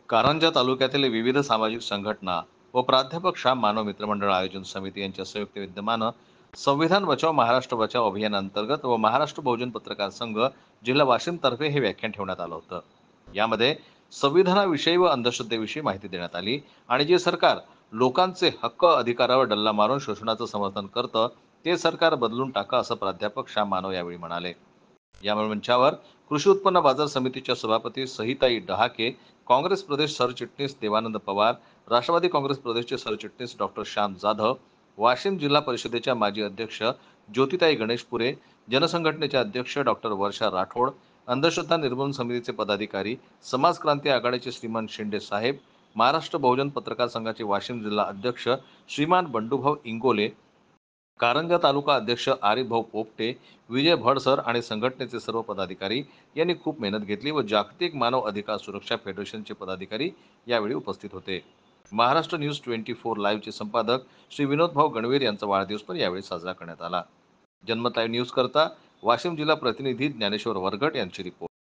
कारंजा तालुक्यातील विविध सामाजिक संघटना व प्राध्यापक शाह मानव मित्रमंडळ आयोजन समिती यांच्या संयुक्त विद्यमानं संविधान बचाव महाराष्ट्र बचाव अभियानांतर्गत व महाराष्ट्र बहुजन पत्रकार संघ जिल्हा वाशिम तर्फे हे व्याख्यान ठेवण्यात आलं होतं। यामध्ये संविधानाविषयी व अंधश्रद्धेविषयी माहिती देण्यात आली आणि जे सरकार लोकांचे हक्क अधिकारावर डल्ला मारून शोषणाचं समर्थन करतं ते सरकार बदलून टाका असं प्राध्यापक शाह मानव यावेळी म्हणाले। या मंचावर कृषी उत्पन्न बाजार समितीच्या सभापती सहिताई डहाके, काँग्रेस प्रदेश सरचिटणीस देवानंद पवार, राष्ट्रवादी काँग्रेस प्रदेशचे सरचिटणीस डॉक्टर श्याम जाधव, वाशिम जिल्हा परिषदेच्या माजी अध्यक्ष ज्योतिताई गणेशपुरे, जनसंघटनेचे अध्यक्ष डॉक्टर वर्षा राठोड, अंधश्रद्धा निर्मूलन समितीचे पदाधिकारी, समाज क्रांती आघाडीचे श्रीमान शिंदे साहेब, महाराष्ट्र बहुजन पत्रकार संघाचे वाशिम जिल्हा अध्यक्ष श्रीमान बंडूभाऊ इंगोले, कारंजा तालुका अध्यक्ष आरिफ भाऊ पोपटे, विजय भड सर आणि संघटनेचे सर्व पदाधिकारी यांनी खूप मेहनत घेतली व जागतिक मानव अधिकार सुरक्षा फेडरेशनचे पदाधिकारी यावेळी उपस्थित होते। महाराष्ट्र न्यूज 24 लाईव्हचे संपादक श्री विनोद भाऊ गणवीर यांचा वाढदिवस पण यावेळी साजरा करण्यात आला। जन्मत लाईव्ह न्यूज करता वाशिम जिल्हा प्रतिनिधी ज्ञानेश्वर वरगट यांची रिपोर्ट।